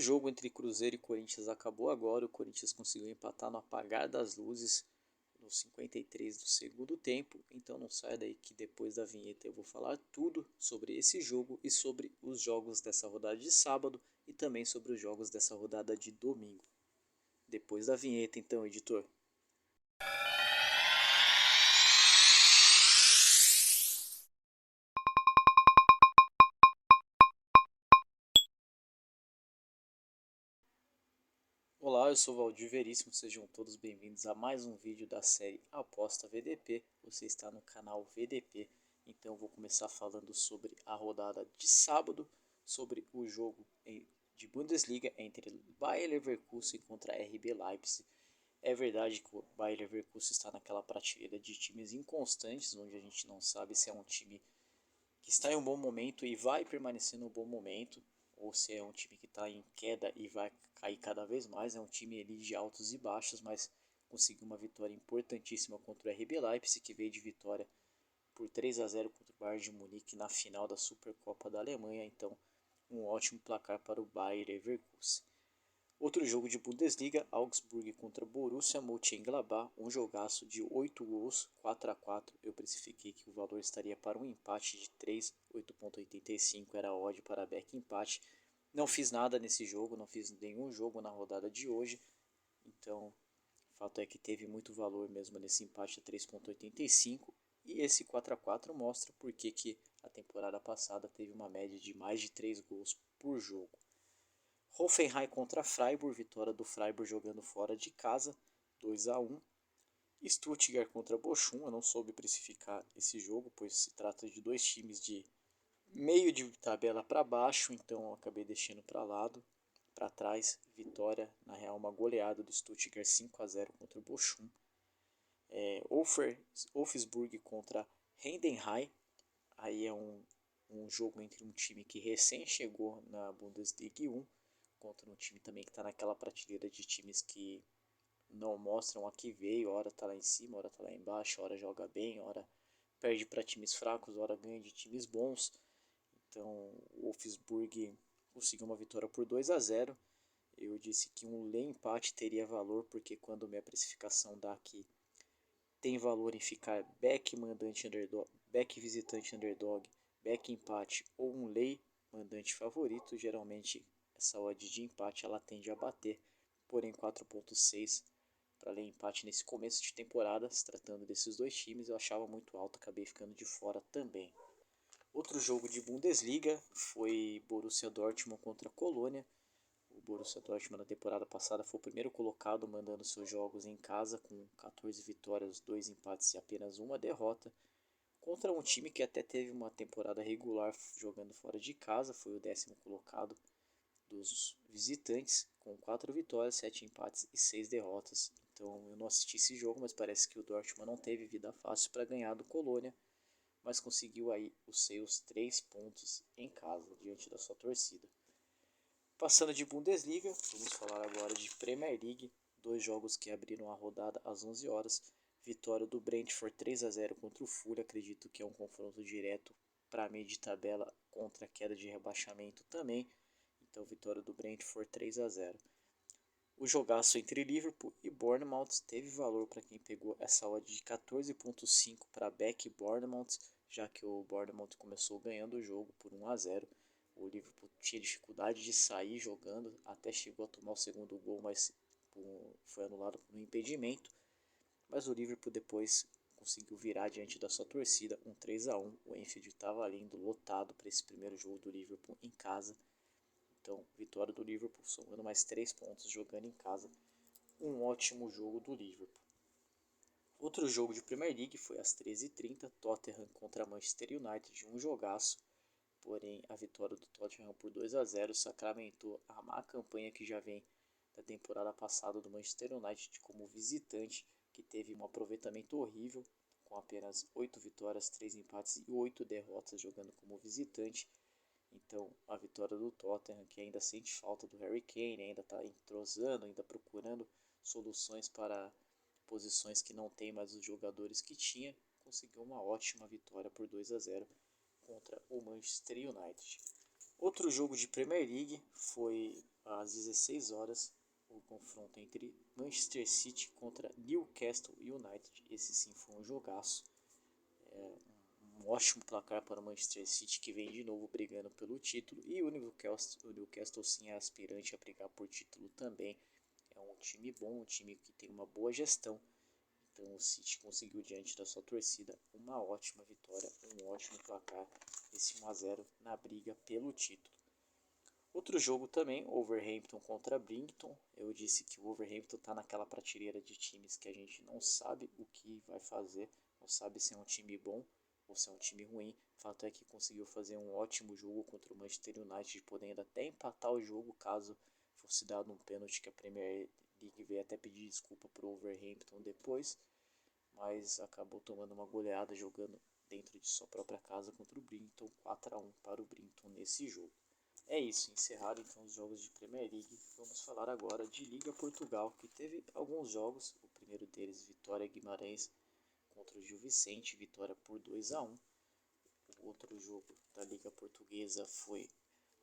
jogo entre Cruzeiro e Corinthians acabou agora. O Corinthians conseguiu empatar no apagar das luzes no 53 do segundo tempo. Então não saia daí que depois da vinheta eu vou falar tudo sobre esse jogo e sobre os jogos dessa rodada de sábado e também sobre os jogos dessa rodada de domingo. Depois da vinheta então, editor. Olá, eu sou Valdir Veríssimo, sejam todos bem-vindos a mais um vídeo da série Aposta VDP. Você está no canal VDP, então eu vou começar falando sobre a rodada de sábado, sobre o jogo de Bundesliga entre Bayer Leverkusen contra RB Leipzig. É verdade que o Bayer Leverkusen está naquela prateleira de times inconstantes, onde a gente não sabe se é um time que está em um bom momento e vai permanecer no bom momento, ou se é um time que está em queda e vai cair cada vez mais. É um time ali de altos e baixos, mas conseguiu uma vitória importantíssima contra o RB Leipzig, que veio de vitória por 3-0 contra o Bayern de Munique na final da Supercopa da Alemanha. Então, um ótimo placar para o Bayer Leverkusen. Outro jogo de Bundesliga, Augsburg contra Borussia Mönchengladbach, um jogaço de 8 gols, 4-4. Eu precifiquei que o valor estaria para um empate de 3, 8,85 era a odd para back empate. Não fiz nada nesse jogo, não fiz nenhum jogo na rodada de hoje, então o fato é que teve muito valor mesmo nesse empate a 3,85. E esse 4-4 mostra porque que a temporada passada teve uma média de mais de 3 gols por jogo. Hoffenheim contra Freiburg, vitória do Freiburg jogando fora de casa, 2-1. Stuttgart contra Bochum, eu não soube precificar esse jogo, pois se trata de dois times de meio de tabela para baixo, então eu acabei deixando para trás. Vitória, na real, uma goleada do Stuttgart 5-0 contra o Bochum. Wolfsburg contra Heidenheim, aí é um jogo entre um time que recém chegou na Bundesliga 1 contra um time também que está naquela prateleira de times que não mostram a que veio, hora tá lá em cima, hora tá lá embaixo, hora joga bem, hora perde para times fracos, hora ganha de times bons. Então o Wolfsburg conseguiu uma vitória por 2-0. Eu disse que um lei empate teria valor, porque quando minha precificação dá aqui tem valor em ficar back mandante underdog, back visitante underdog, back empate ou um lei mandante favorito, geralmente essa odd de empate ela tende a bater, porém 4.6 para ler empate nesse começo de temporada, se tratando desses dois times, eu achava muito alto, acabei ficando de fora também. Outro jogo de Bundesliga foi Borussia Dortmund contra Colônia. O Borussia Dortmund na temporada passada foi o primeiro colocado, mandando seus jogos em casa com 14 vitórias, 2 empates e apenas uma derrota, contra um time que até teve uma temporada regular jogando fora de casa, foi o 10º colocado dos visitantes, com 4 vitórias, 7 empates e 6 derrotas. Então eu não assisti esse jogo, mas parece que o Dortmund não teve vida fácil para ganhar do Colônia, mas conseguiu aí os seus 3 pontos em casa, diante da sua torcida. Passando de Bundesliga, vamos falar agora de Premier League, dois jogos que abriram a rodada às 11 horas. Vitória do Brentford 3-0 contra o Fulham, acredito que é um confronto direto para meio de tabela contra a queda de rebaixamento também. Então, vitória do Brentford 3-0. O jogaço entre Liverpool e Bournemouth teve valor para quem pegou essa odd de 14.5 para back Bournemouth, já que o Bournemouth começou ganhando o jogo por 1-0. O Liverpool tinha dificuldade de sair jogando, até chegou a tomar o segundo gol, mas foi anulado por um impedimento. Mas o Liverpool depois conseguiu virar diante da sua torcida, um 3-1. O Anfield estava lindo, lotado para esse primeiro jogo do Liverpool em casa. Então, vitória do Liverpool, somando mais 3 pontos jogando em casa. Um ótimo jogo do Liverpool. Outro jogo de Premier League foi às 13h30, Tottenham contra Manchester United, um jogaço. Porém, a vitória do Tottenham por 2-0 sacramentou a má campanha que já vem da temporada passada do Manchester United como visitante, que teve um aproveitamento horrível, com apenas 8 vitórias, 3 empates e 8 derrotas jogando como visitante. Então, a vitória do Tottenham, que ainda sente falta do Harry Kane, ainda está entrosando, ainda procurando soluções para posições que não tem mais os jogadores que tinha, conseguiu uma ótima vitória por 2-0 contra o Manchester United. Outro jogo de Premier League foi às 16 horas, o confronto entre Manchester City contra Newcastle United. Esse sim foi um jogaço. Um ótimo placar para o Manchester City, que vem de novo brigando pelo título. E o Newcastle sim é aspirante a brigar por título também. É um time bom, um time que tem uma boa gestão. Então o City conseguiu, diante da sua torcida, uma ótima vitória, um ótimo placar, esse 1 a 0 na briga pelo título. Outro jogo também, Wolverhampton contra Brighton. Eu disse que o Wolverhampton está naquela prateleira de times que a gente não sabe o que vai fazer, não sabe se é um time bom ou se é um time ruim. O fato é que conseguiu fazer um ótimo jogo contra o Manchester United, podendo até empatar o jogo caso fosse dado um pênalti, que a Premier League veio até pedir desculpa para o Wolverhampton depois, mas acabou tomando uma goleada jogando dentro de sua própria casa contra o Brighton, 4 a 1 para o Brighton nesse jogo. É isso, encerrado então os jogos de Premier League. Vamos falar agora de Liga Portugal, que teve alguns jogos. O primeiro deles, Vitória Guimarães contra o Gil Vicente, vitória por 2 a 1. O outro jogo da Liga Portuguesa foi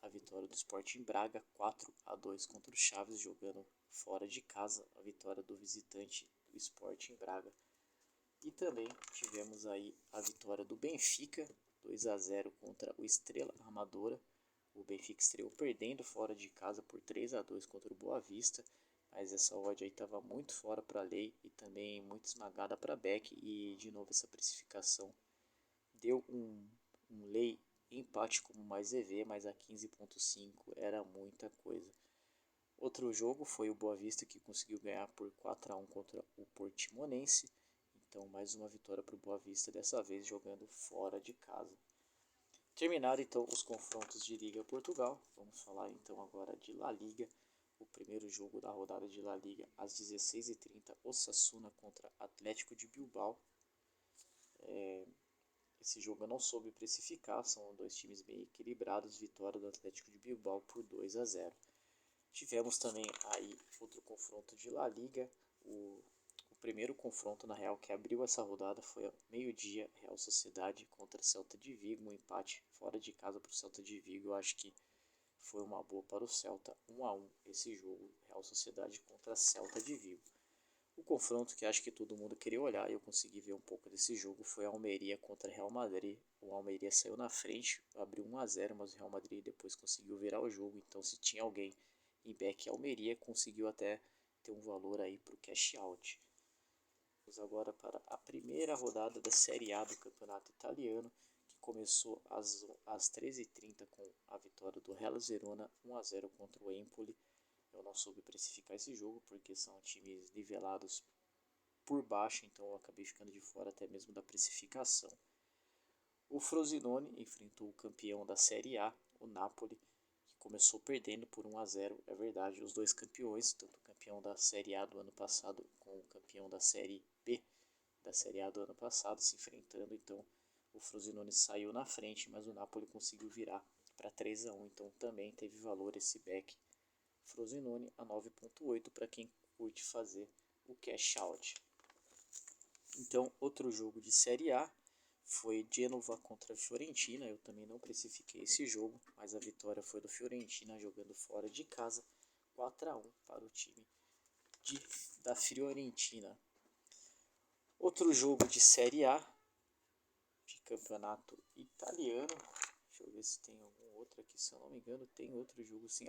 a vitória do Sporting Braga, 4 a 2 contra o Chaves, jogando fora de casa, a vitória do visitante do Sporting Braga. E também tivemos aí a vitória do Benfica, 2 a 0 contra o Estrela Amadora. O Benfica estreou perdendo fora de casa por 3 a 2 contra o Boa Vista, mas essa odd aí estava muito fora para a lei e também muito esmagada para Beck, e de novo essa precificação deu um lei empate como mais EV, mas a 15.5 era muita coisa. Outro jogo foi o Boa Vista, que conseguiu ganhar por 4 a 1 contra o Portimonense. Então mais uma vitória para o Boa Vista, dessa vez jogando fora de casa. Terminaram então os confrontos de Liga Portugal. Vamos falar então agora de La Liga. O primeiro jogo da rodada de La Liga às 16h30, Osasuna contra Atlético de Bilbao. Esse jogo eu não soube precificar, são dois times bem equilibrados. Vitória do Atlético de Bilbao por 2 a 0. Tivemos também aí outro confronto de La Liga. O primeiro confronto, na real, que abriu essa rodada foi ao meio-dia, Real Sociedade contra Celta de Vigo, um empate fora de casa para o Celta de Vigo. Eu acho que foi uma boa para o Celta, 1 a 1 esse jogo, Real Sociedade contra Celta de Vigo. O confronto que acho que todo mundo queria olhar, e eu consegui ver um pouco desse jogo, foi a Almeria contra Real Madrid. O Almeria saiu na frente, abriu 1 a 0, mas o Real Madrid depois conseguiu virar o jogo. Então, se tinha alguém em back Almeria, conseguiu até ter um valor aí para o cash out. Vamos agora para a primeira rodada da Série A do Campeonato Italiano, que começou às 13h30 com a vitória do Hellas Verona, 1 a 0 contra o Empoli. Eu não soube precificar esse jogo porque são times nivelados por baixo, então eu acabei ficando de fora até mesmo da precificação. O Frosinone enfrentou o campeão da Série A, o Napoli, que começou perdendo por 1 a 0. É verdade, os dois campeões, tanto o campeão da Série A do ano passado com o campeão da Série B da Série A do ano passado se enfrentando. Então o Frosinone saiu na frente, mas o Napoli conseguiu virar para 3 a 1. Então também teve valor esse back Frosinone a 9.8 para quem curte fazer o cash out. Então, outro jogo de Série A foi Genova contra a Fiorentina. Eu também não precifiquei esse jogo, mas a vitória foi do Fiorentina jogando fora de casa, 4 a 1 para o time da Fiorentina. Outro jogo de Série A, de campeonato italiano. Deixa eu ver se tem algum outro aqui, se eu não me engano tem outro jogo sim.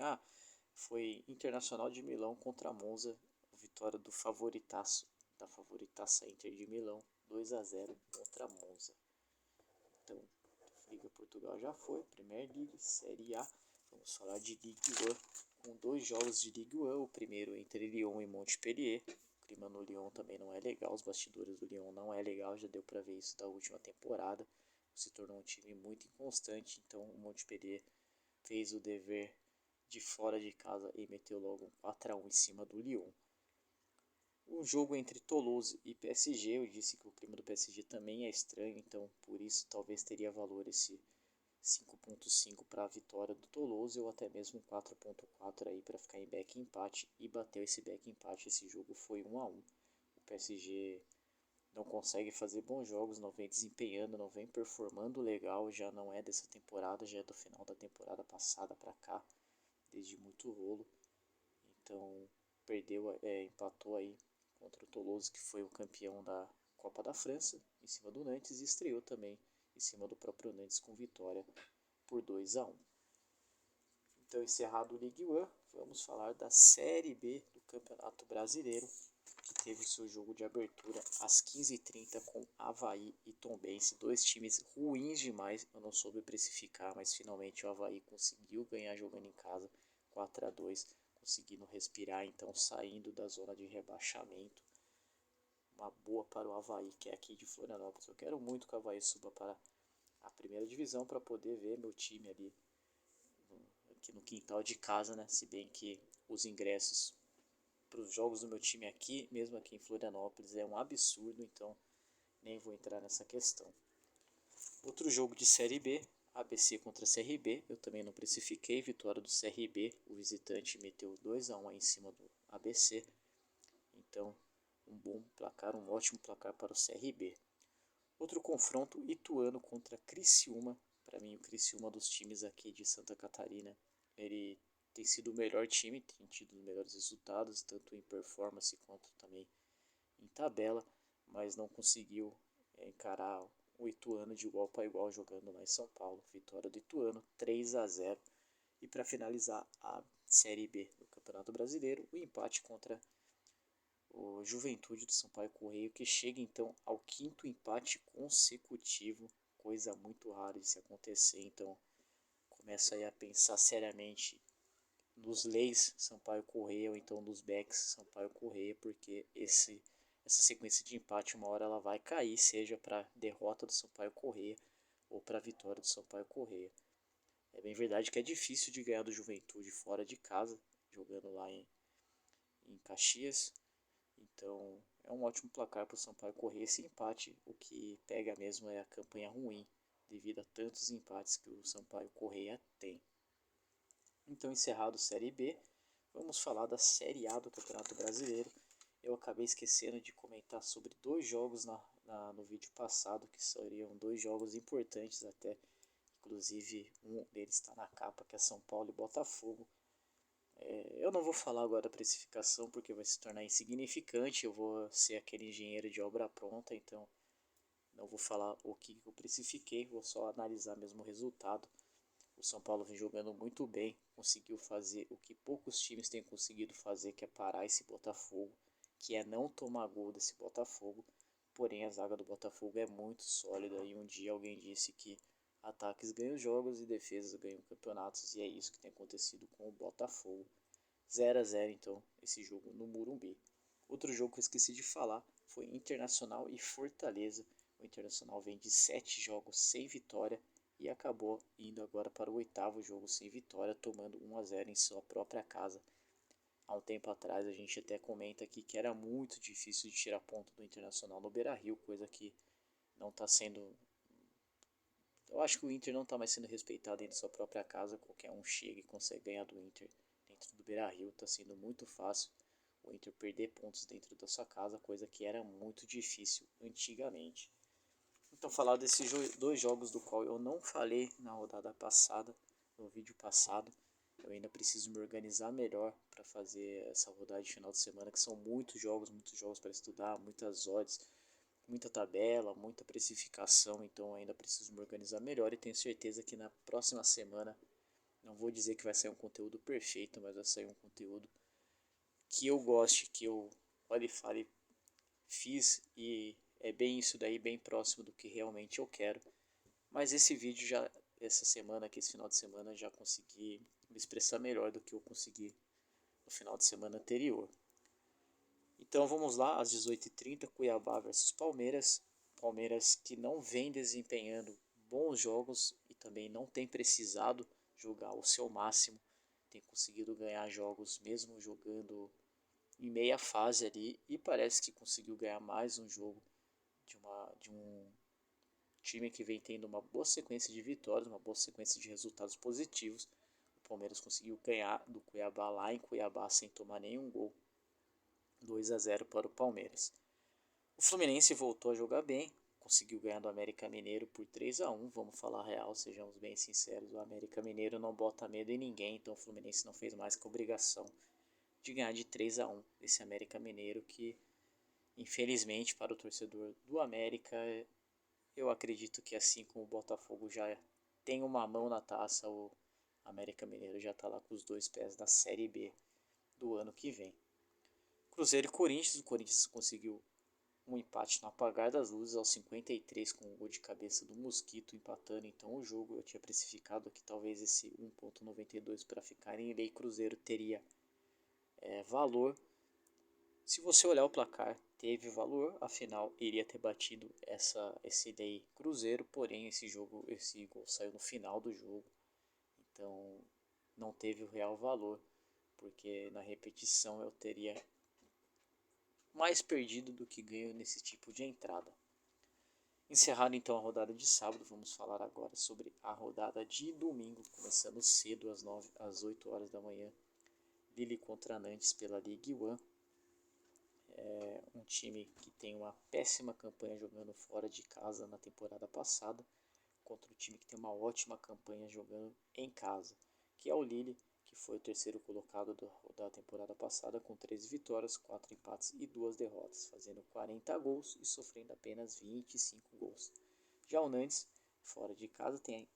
Foi Internacional de Milão contra a Monza, vitória do favoritaço, da favoritaça Inter de Milão, 2 a 0 contra a Monza. Então, Liga Portugal já foi, Premier League, Série A. Vamos falar de Ligue 1, com dois jogos de Ligue 1. O primeiro entre Lyon e Montpellier. O clima no Lyon também não é legal, os bastidores do Lyon não é legal, já deu para ver isso da última temporada. Se tornou um time muito inconstante, então o Montpellier fez o dever de fora de casa e meteu logo um 4 a 1 em cima do Lyon. O jogo entre Toulouse e PSG, eu disse que o clima do PSG também é estranho, então por isso talvez teria valor esse 5.5 para a vitória do Toulouse, ou até mesmo 4.4 aí para ficar em back empate, e bateu esse back empate. Esse jogo foi 1 a 1. O PSG não consegue fazer bons jogos, não vem desempenhando, não vem performando legal, já não é dessa temporada, já é do final da temporada passada para cá, desde muito rolo. então empatou aí contra o Toulouse, que foi o campeão da Copa da França, em cima do Nantes, e estreou também em cima do próprio Nantes com vitória por 2-1. Então, encerrado o Ligue 1, vamos falar da Série B do Campeonato Brasileiro, que teve o seu jogo de abertura às 15h30 com Avaí e Tombense, dois times ruins demais, eu não soube precificar, mas finalmente o Avaí conseguiu ganhar jogando em casa, 4-2, conseguindo respirar, então saindo da zona de rebaixamento. Uma boa para o Avaí, que é aqui de Florianópolis. Eu quero muito que o Avaí suba para a primeira divisão para poder ver meu time ali aqui no quintal de casa, né? Se bem que os ingressos para os jogos do meu time aqui, mesmo aqui em Florianópolis, é um absurdo, então nem vou entrar nessa questão. Outro jogo de Série B, ABC contra CRB, eu também não precifiquei, vitória do CRB, o visitante meteu 2-1 em cima do ABC, então um bom placar, um ótimo placar para o CRB. Outro confronto, Ituano contra Criciúma, para mim o Criciúma dos times aqui de Santa Catarina, ele tem sido o melhor time, tem tido os melhores resultados, tanto em performance quanto também em tabela, mas não conseguiu encarar o Ituano de igual para igual jogando lá em São Paulo. Vitória do Ituano, 3-0. E para finalizar a Série B do Campeonato Brasileiro, o empate contra o Juventude do Sampaio Correia, que chega então ao 5º empate consecutivo, coisa muito rara de se acontecer, então começa aí a pensar seriamente nos leis Sampaio Correia ou então nos backs Sampaio Correia, porque essa sequência de empate uma hora ela vai cair, seja para derrota do Sampaio Correia ou para vitória do Sampaio Correia. É bem verdade que é difícil de ganhar do Juventude fora de casa, jogando lá em Caxias, então é um ótimo placar para o Sampaio Correia. Esse empate, o que pega mesmo é a campanha ruim, devido a tantos empates que o Sampaio Correia tem. Então, encerrado Série B, vamos falar da Série A do Campeonato Brasileiro. Eu acabei esquecendo de comentar sobre dois jogos no vídeo passado, que seriam dois jogos importantes até. Inclusive, um deles está na capa, que é São Paulo e Botafogo. Eu não vou falar agora da precificação, porque vai se tornar insignificante. Eu vou ser aquele engenheiro de obra pronta, então não vou falar o que eu precifiquei, vou só analisar mesmo o resultado. O São Paulo vem jogando muito bem, conseguiu fazer o que poucos times têm conseguido fazer, que é parar esse Botafogo, que é não tomar gol desse Botafogo. Porém, a zaga do Botafogo é muito sólida e um dia alguém disse que ataques ganham jogos e defesas ganham campeonatos, e é isso que tem acontecido com o Botafogo. 0-0 então, esse jogo no Morumbi. Outro jogo que eu esqueci de falar foi Internacional e Fortaleza. O Internacional vem de 7 jogos sem vitória e acabou indo agora para o 8º jogo sem vitória, tomando 1-0 em sua própria casa. Há um tempo atrás a gente até comenta aqui que era muito difícil de tirar ponto do Internacional no Beira-Rio, coisa que não está sendo... Eu acho que o Inter não está mais sendo respeitado dentro de sua própria casa, qualquer um chega e consegue ganhar do Inter dentro do Beira-Rio, está sendo muito fácil o Inter perder pontos dentro da sua casa, coisa que era muito difícil antigamente. Então, falar desses dois jogos do qual eu não falei na rodada passada, no vídeo passado. Eu ainda preciso me organizar melhor para fazer essa rodada de final de semana, que são muitos jogos para estudar, muitas odds, muita tabela, muita precificação. Então, ainda preciso me organizar melhor e tenho certeza que na próxima semana, não vou dizer que vai sair um conteúdo perfeito, mas vai sair um conteúdo que eu goste, que eu fale, fiz e é bem isso daí, bem próximo do que realmente eu quero. Mas esse vídeo já, essa semana aqui, esse final de semana, já consegui me expressar melhor do que eu consegui no final de semana anterior. Então vamos lá, às 18h30, Cuiabá versus Palmeiras. Palmeiras que não vem desempenhando bons jogos e também não tem precisado jogar o seu máximo. Tem conseguido ganhar jogos mesmo jogando em meia fase ali e parece que conseguiu ganhar mais um jogo de um time que vem tendo uma boa sequência de vitórias, uma boa sequência de resultados positivos. O Palmeiras conseguiu ganhar do Cuiabá lá em Cuiabá sem tomar nenhum gol, 2-0 para o Palmeiras. O Fluminense voltou a jogar bem, conseguiu ganhar do América Mineiro por 3-1, vamos falar real, sejamos bem sinceros, o América Mineiro não bota medo em ninguém, então o Fluminense não fez mais que obrigação de ganhar de 3-1 esse América Mineiro, que infelizmente para o torcedor do América, eu acredito que assim como o Botafogo já tem uma mão na taça, o América Mineiro já está lá com os 2 pés na Série B do ano que vem. Cruzeiro e Corinthians, o Corinthians conseguiu um empate no apagar das luzes aos 53 com o gol de cabeça do Mosquito empatando então o jogo. Eu tinha precificado que talvez esse 1,92 para ficar em lei Cruzeiro teria valor. Se você olhar o placar, teve valor, afinal iria ter batido esse lei Cruzeiro, porém esse gol saiu no final do jogo, então não teve o real valor, porque na repetição eu teria mais perdido do que ganho nesse tipo de entrada. Encerrado então a rodada de sábado, vamos falar agora sobre a rodada de domingo, começando cedo às 8 horas da manhã. Lille contra Nantes pela Ligue 1. Um time que tem uma péssima campanha jogando fora de casa na temporada passada, contra um time que tem uma ótima campanha jogando em casa, que é o Lille, que foi o terceiro colocado da temporada passada, com 13 vitórias, 4 empates e 2 derrotas, fazendo 40 gols e sofrendo apenas 25 gols. Já o Nantes, fora de casa, tem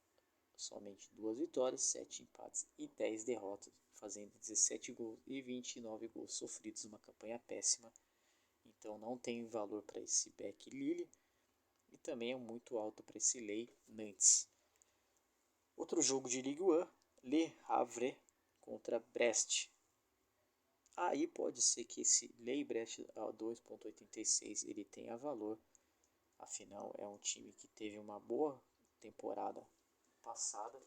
somente 2 vitórias, 7 empates e 10 derrotas, fazendo 17 gols e 29 gols sofridos, uma campanha péssima. Então não tem valor para esse back Lille e também é muito alto para esse Lei Nantes. Outro jogo de Ligue 1, Le Havre contra Brest. Aí pode ser que esse Lei Brest a 2,86 ele tenha valor. Afinal é um time que teve uma boa temporada passada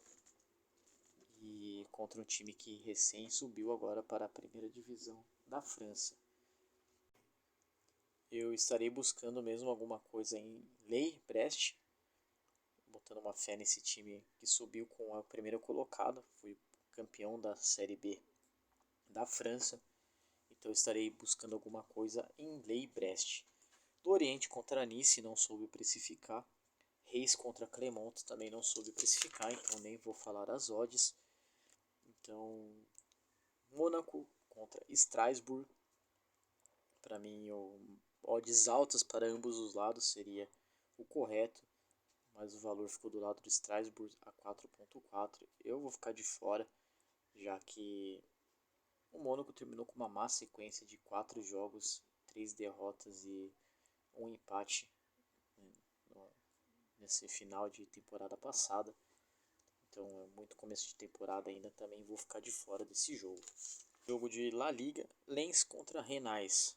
e contra um time que recém subiu agora para a primeira divisão da França. Eu estarei buscando mesmo alguma coisa em Lei Brest, botando uma fé nesse time que subiu com o primeiro colocado, foi campeão da Série B da França, então estarei buscando alguma coisa em Lei Brest. Do Oriente contra Nice não soube precificar, Reis contra Clermont também não soube precificar, então nem vou falar as odds. Então, Mônaco contra Strasbourg, para mim odds altas para ambos os lados seria o correto, mas o valor ficou do lado do Strasbourg a 4,4. Eu vou ficar de fora, já que o Mônaco terminou com uma má sequência de 4 jogos, 3 derrotas e um empate nesse final de temporada passada. Então é muito começo de temporada ainda, também vou ficar de fora desse jogo. Jogo de La Liga, Lens contra Renais.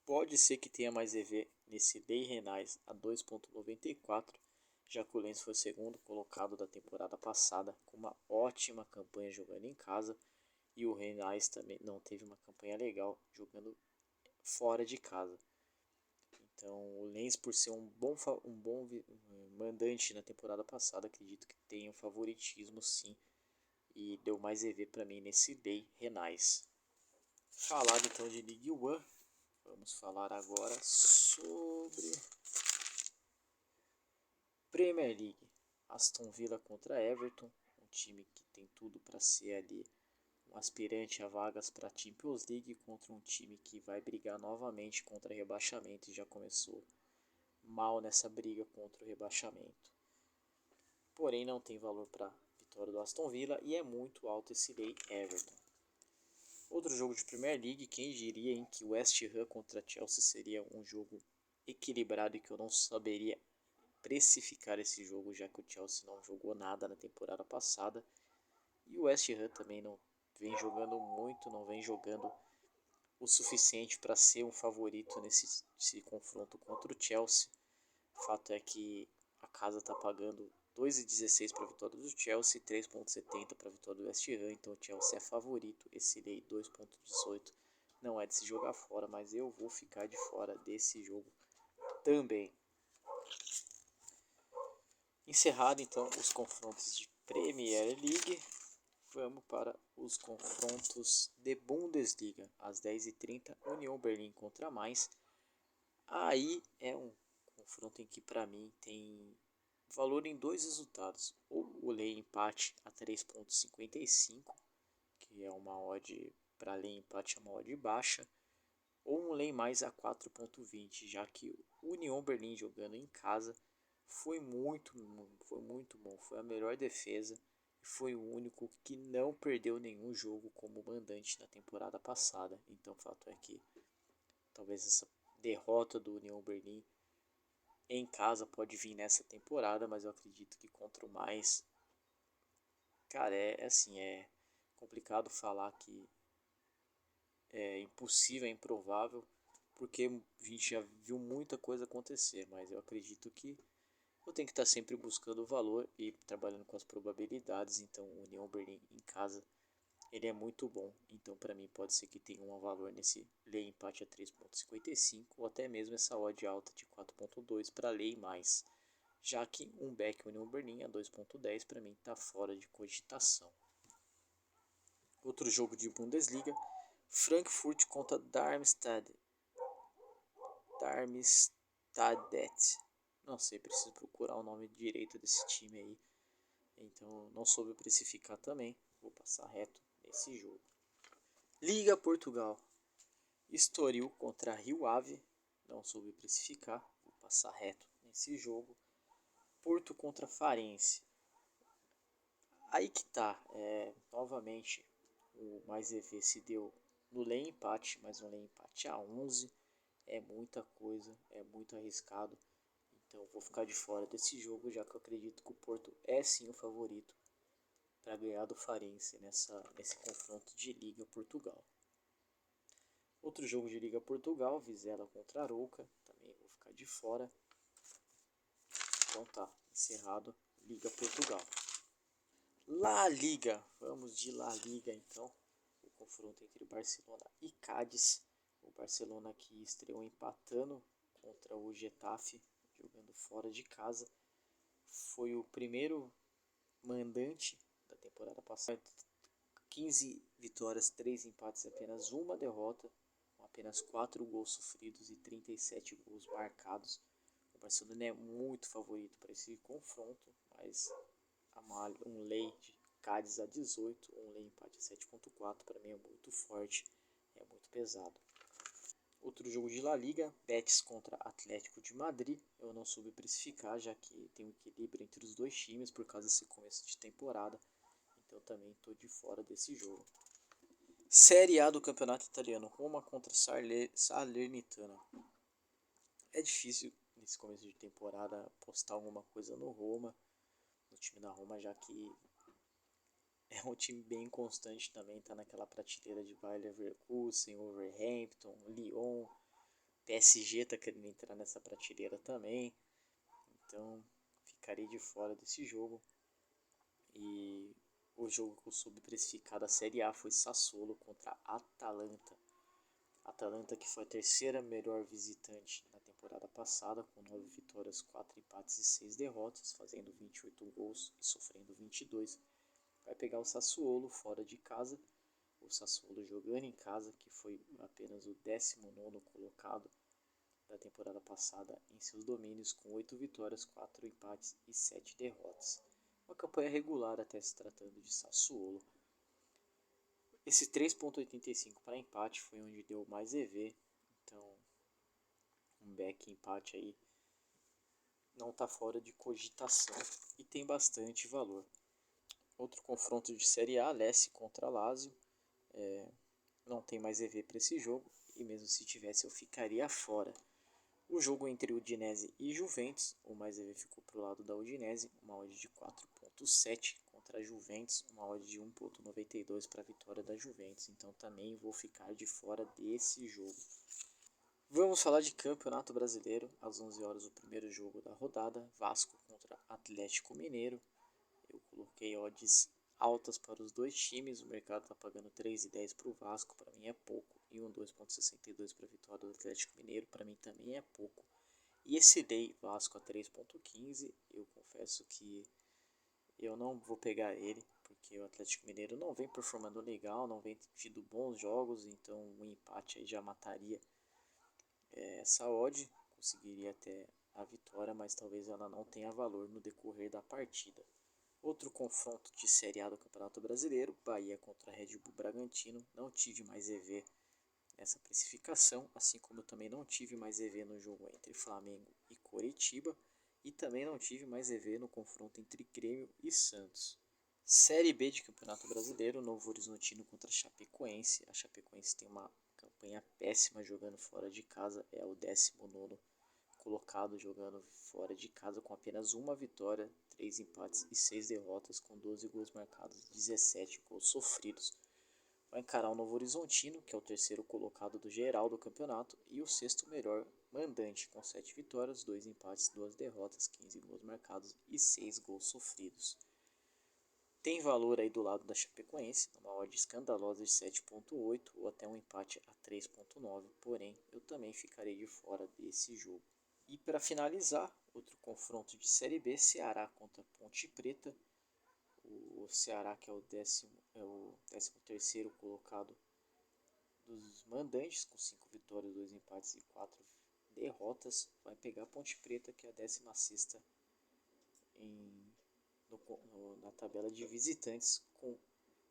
Pode ser que tenha mais EV nesse Day Renais a 2,94, já que o Lens foi o segundo colocado da temporada passada, com uma ótima campanha jogando em casa, e o Renais também não teve uma campanha legal jogando fora de casa. Então o Lens, por ser um bom mandante na temporada passada, acredito que tenha um favoritismo sim, e deu mais EV para mim nesse Day Renais. Falado então de Ligue 1, vamos falar agora sobre Premier League. Aston Villa contra Everton, um time que tem tudo para ser ali um aspirante a vagas para a Champions League contra um time que vai brigar novamente contra rebaixamento e já começou mal nessa briga contra o rebaixamento. Porém não tem valor para vitória do Aston Villa e é muito alto esse lei Everton. Outro jogo de Premier League, quem diria em que West Ham contra Chelsea seria um jogo equilibrado e que eu não saberia precificar esse jogo, já que o Chelsea não jogou nada na temporada passada e o West Ham também não vem jogando muito, não vem jogando o suficiente para ser um favorito nesse confronto contra o Chelsea. O fato é que a casa está pagando 2,16 para a vitória do Chelsea e 3,70 para a vitória do West Ham, então o Chelsea é favorito. Esse lei 2,18 não é de se jogar fora, mas eu vou ficar de fora desse jogo também. Encerrado então os confrontos de Premier League, vamos para os confrontos de Bundesliga. Às 10h30, União Berlim contra Mainz. Aí é um confronto em que para mim tem valor em dois resultados. Ou o lei empate a 3,55, que é uma odd para lei empate a uma odd baixa, ou um lei mais a 4.20, já que o Union Berlin jogando em casa foi muito bom, foi a melhor defesa e foi o único que não perdeu nenhum jogo como mandante na temporada passada. Então o fato é que talvez essa derrota do Union Berlin em casa pode vir nessa temporada, mas eu acredito que contra o mais, cara, é assim, é complicado falar que é impossível, é improvável, porque a gente já viu muita coisa acontecer, mas eu acredito que eu tenho que estar sempre buscando o valor e trabalhando com as probabilidades. Então o Union Berlin em casa ele é muito bom, então para mim pode ser que tenha um valor nesse lei empate a 3.55 ou até mesmo essa odd alta de 4.2 para lei mais, já que um back Union Berlin a 2.10 para mim está fora de cogitação. Outro jogo de Bundesliga, Frankfurt contra Darmstadt. Não sei, preciso procurar o nome direito desse time aí. Então não soube precificar também. Vou passar reto nesse jogo. Liga Portugal. Estoril contra Rio Ave. Não soube precificar. Vou passar reto nesse jogo. Porto contra Farense. Aí que tá. Novamente o mais EV se deu no lei empate, mas um lei empate a 11 é muita coisa, é muito arriscado. Então vou ficar de fora desse jogo, já que eu acredito que o Porto é sim o favorito para ganhar do Farense nesse confronto de Liga Portugal. Outro jogo de Liga Portugal, Vizela contra Arouca, também vou ficar de fora. Então tá, encerrado Liga Portugal. La Liga, vamos de La Liga então. O confronto entre Barcelona e Cádiz. O Barcelona que estreou empatando contra o Getafe, jogando fora de casa. Foi o primeiro mandante da temporada passada. 15 vitórias, 3 empates e apenas uma derrota, com apenas 4 gols sofridos e 37 gols marcados. O Barcelona é muito favorito para esse confronto, mas um lei de Cádiz a 18, um lei empate a 7.4 para mim é muito forte, é muito pesado. Outro jogo de La Liga, Betis contra Atlético de Madrid. Eu não soube precificar, já que tem um equilíbrio entre os dois times por causa desse começo de temporada. Então também estou de fora desse jogo. Série A do Campeonato Italiano, Roma contra Salernitana. É difícil nesse começo de temporada postar alguma coisa no Roma, no time da Roma, já que é um time bem constante também, tá naquela prateleira de Bayer Leverkusen, Wolverhampton, Lyon, PSG tá querendo entrar nessa prateleira também, então ficarei de fora desse jogo. E o jogo que eu soube precificar da Série A foi Sassuolo contra Atalanta. Atalanta que foi a terceira melhor visitante na temporada passada, com 9 vitórias, 4 empates e 6 derrotas, fazendo 28 gols e sofrendo 22. Vai pegar o Sassuolo fora de casa, o Sassuolo jogando em casa, que foi apenas o 19º colocado da temporada passada em seus domínios, com 8 vitórias, 4 empates e 7 derrotas. Uma campanha regular até se tratando de Sassuolo. Esse 3.85 para empate foi onde deu mais EV, então um back empate aí não está fora de cogitação e tem bastante valor. Outro confronto de Série A, Lecce contra Lazio, não tem mais EV para esse jogo e mesmo se tivesse eu ficaria fora. O jogo entre Udinese e Juventus, o mais EV ficou para o lado da Udinese, uma odd de 4.7 contra a Juventus, uma odd de 1.92 para a vitória da Juventus, então também vou ficar de fora desse jogo. Vamos falar de Campeonato Brasileiro, às 11 horas o primeiro jogo da rodada, Vasco contra Atlético Mineiro. Eu coloquei odds altas para os dois times, o mercado está pagando 3,10 para o Vasco, para mim é pouco, e um 2,62 para a vitória do Atlético Mineiro, para mim também é pouco. E esse day Vasco a 3,15, eu confesso que eu não vou pegar ele, porque o Atlético Mineiro não vem performando legal, não vem tido bons jogos, então um empate aí já mataria essa odd, conseguiria até a vitória, mas talvez ela não tenha valor no decorrer da partida. Outro confronto de Série A do Campeonato Brasileiro, Bahia contra Red Bull Bragantino. Não tive mais EV nessa precificação, assim como eu também não tive mais EV no jogo entre Flamengo e Coritiba, e também não tive mais EV no confronto entre Grêmio e Santos. Série B de Campeonato Brasileiro, Novo Horizontino contra Chapecoense. A Chapecoense tem uma campanha péssima jogando fora de casa, é o 19º colocado jogando fora de casa com apenas uma vitória, 3 empates e 6 derrotas, com 12 gols marcados, 17 gols sofridos. Vai encarar o Novo Horizontino, que é o terceiro colocado do geral do campeonato, e o sexto melhor mandante, com 7 vitórias, 2 empates, 2 derrotas, 15 gols marcados e 6 gols sofridos. Tem valor aí do lado da Chapecoense, numa odd escandalosa de 7.8 ou até um empate a 3.9, porém eu também ficarei de fora desse jogo. E para finalizar, outro confronto de Série B, Ceará contra Ponte Preta. O Ceará, que é o 13º colocado dos mandantes, com 5 vitórias, 2 empates e 4 derrotas, vai pegar a Ponte Preta, que é a 16ª na tabela de visitantes, com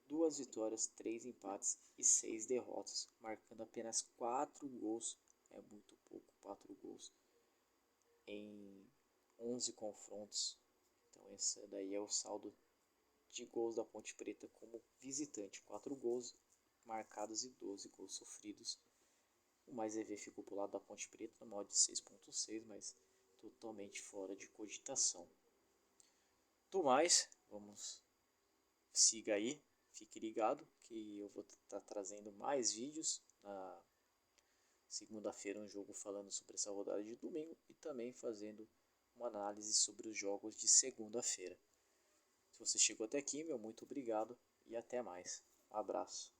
2 vitórias, 3 empates e 6 derrotas, marcando apenas 4 gols, é muito pouco, 4 gols em 11 confrontos. Então esse daí é o saldo de gols da Ponte Preta como visitante, 4 gols marcados e 12 gols sofridos. O mais EV ficou pro lado da Ponte Preta, no modo de 6.6, mas totalmente fora de cogitação. Do mais, vamos, siga aí, fique ligado que eu vou estar trazendo mais vídeos na segunda-feira, um jogo falando sobre essa rodada de domingo e também fazendo uma análise sobre os jogos de segunda-feira. Se você chegou até aqui, meu muito obrigado e até mais. Um abraço.